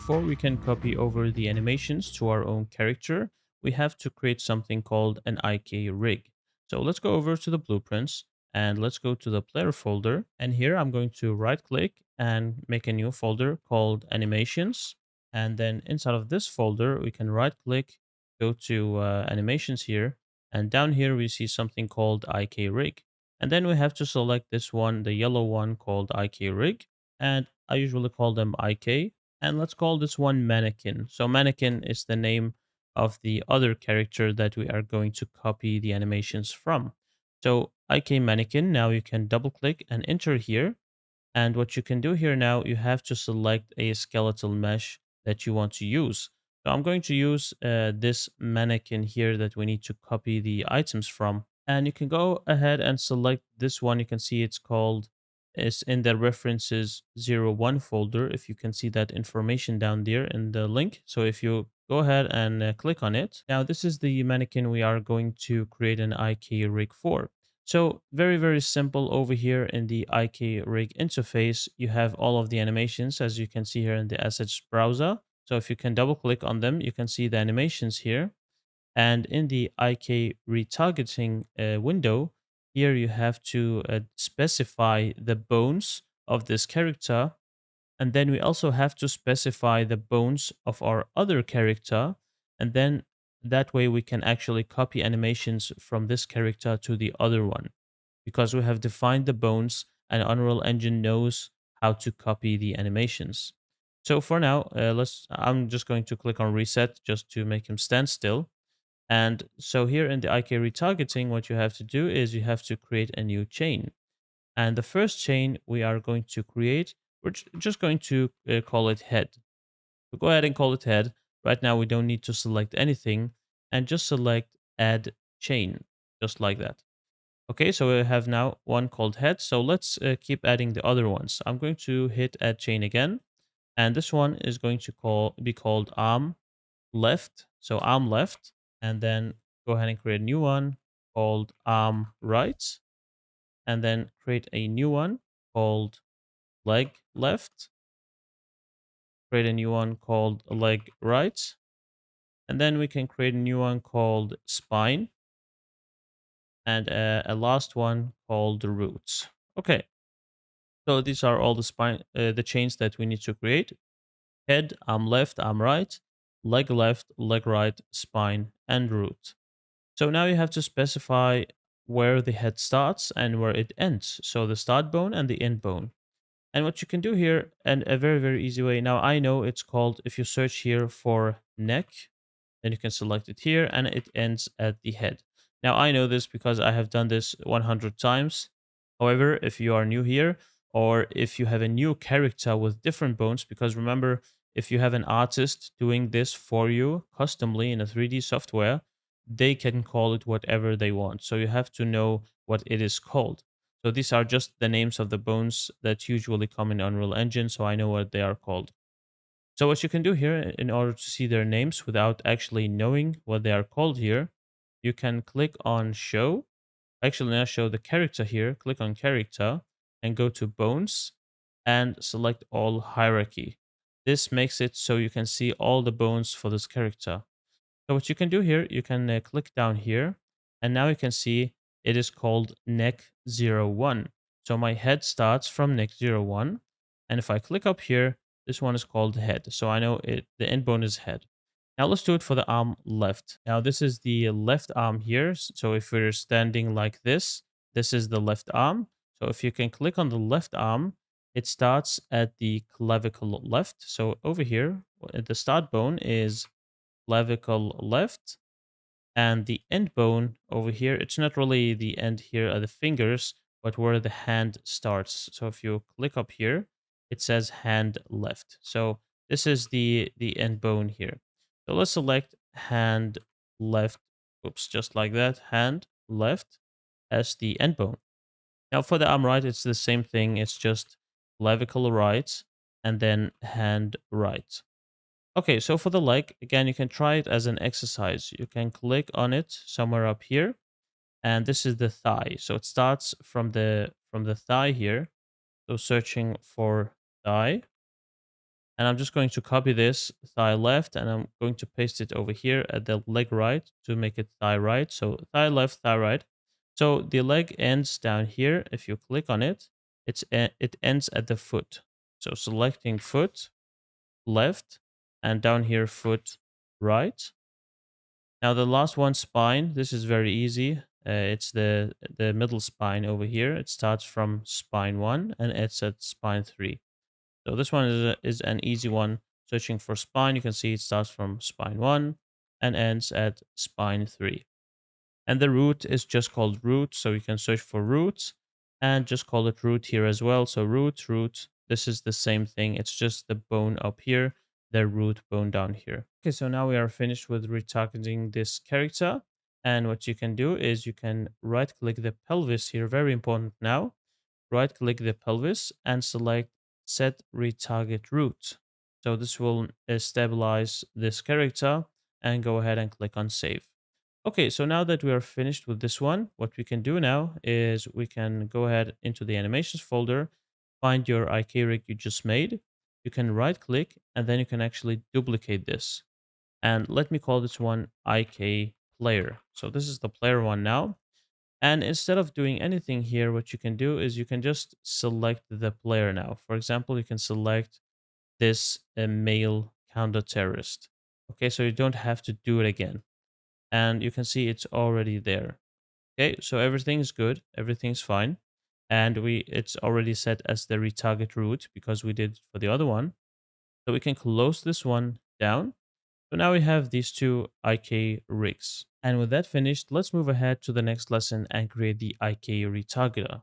before we can copy over the animations to our own character, we have to create something called an IK rig. So let's go over to the blueprints and let's go to the player folder. And here I'm going to right click and make a new folder called animations. And then inside of this folder, we can right click, go to animations here. And down here, we see something called IK rig. And then we have to select this one, the yellow one called IK rig. And I usually call them IK. And let's call this one mannequin. So mannequin is the name of the other character that we are going to copy the animations from. So IK mannequin, now you can double click and enter here. And what you can do here now, you have to select a skeletal mesh that you want to use. So I'm going to use this mannequin here that we need to copy the items from. And you can go ahead and select this one. You can see it's in the references 01 folder. If you can see that information down there in the link. So if you go ahead and click on it. Now this is the mannequin we are going to create an IK rig for. So very, very simple over here in the IK rig interface. You have all of the animations as you can see here in the assets browser. So if you can double click on them, you can see the animations here. And in the IK retargeting window, here you have to specify the bones of this character. And then we also have to specify the bones of our other character. And then that way we can actually copy animations from this character to the other one because we have defined the bones and Unreal Engine knows how to copy the animations. So for now, I'm just going to click on reset just to make him stand still. And so here in the IK retargeting, what you have to do is you have to create a new chain. And the first chain we are going to create, just going to call it head. So go ahead and call it head. Right now, we don't need to select anything and just select add chain, just like that. Okay, so we have now one called head. So let's keep adding the other ones. I'm going to hit add chain again. And this one is going to be called arm left. So arm left. And then go ahead and create a new one called arm right. And then create a new one called leg left. Create a new one called leg right. And then we can create a new one called spine. And a last one called the roots. Okay. So these are all the chains that we need to create. Head, arm left, arm right, leg left, leg right, spine, and root. So now you have to specify where the head starts and where it ends. So the start bone and the end bone. And what you can do here, and a very, very easy way. Now I know it's called, if you search here for neck, then you can select it here and it ends at the head. Now I know this because I have done this 100 times. However, if you are new here or if you have a new character with different bones, because remember, if you have an artist doing this for you customly in a 3D software, they can call it whatever they want. So you have to know what it is called. So these are just the names of the bones that usually come in Unreal Engine, so I know what they are called. So what you can do here in order to see their names without actually knowing what they are called here, you can click on show. Actually, now show the character here. Click on character and go to bones and select all hierarchy. This makes it so you can see all the bones for this character. So what you can do here, you can click down here and now you can see it is called neck 01. So my head starts from neck 01. And if I click up here, this one is called head. So I know the end bone is head. Now let's do it for the arm left. Now this is the left arm here. So if we're standing like this is the left arm. So if you can click on the left arm, it starts at the clavicle left. So over here, the start bone is clavicle left, and the end bone over here, it's not really the end here at the fingers, but where the hand starts. So if you click up here, it says hand left. So this is the end bone here. So let's select hand left. Oops, just like that, hand left as the end bone. Now for the arm right, it's the same thing. It's just clavicle right and then hand right. Okay, so for the leg, again, you can try it as an exercise. You can click on it somewhere up here, and this is the thigh. So it starts from the thigh here. So searching for thigh, And I'm just going to copy this thigh left and I'm going to paste it over here at the leg right to make it thigh right. So thigh left, thigh right. So the leg ends down here. If you click on it, it ends at the foot. So selecting foot left and down here foot right. Now the last one, spine. This is very easy. It's the middle spine over here. It starts from spine 1 and it's at spine 3. So this one is an easy one. Searching for spine, you can see it starts from spine 1 and ends at spine 3. And the root is just called root. So you can search for roots and just call it root here as well. So root. This is the same thing. It's just the bone up here, the root bone down here. Okay, so now we are finished with retargeting this character. And what you can do is you can right click the pelvis here. Very important now. Right click the pelvis and select set retarget root. So this will stabilize this character and go ahead and click on save. Okay, so now that we are finished with this one, what we can do now is we can go ahead into the animations folder, find your IK rig you just made. You can right click and then you can actually duplicate this. And let me call this one IK player. So this is the player one now. And instead of doing anything here, what you can do is you can just select the player now. For example, you can select this male counter terrorist. Okay, so you don't have to do it again. And you can see it's already there. Okay, so everything's good, everything's fine. And it's already set as the retarget route because we did for the other one. So we can close this one down. So now we have these two IK rigs. And with that finished, let's move ahead to the next lesson and create the IK retargeter.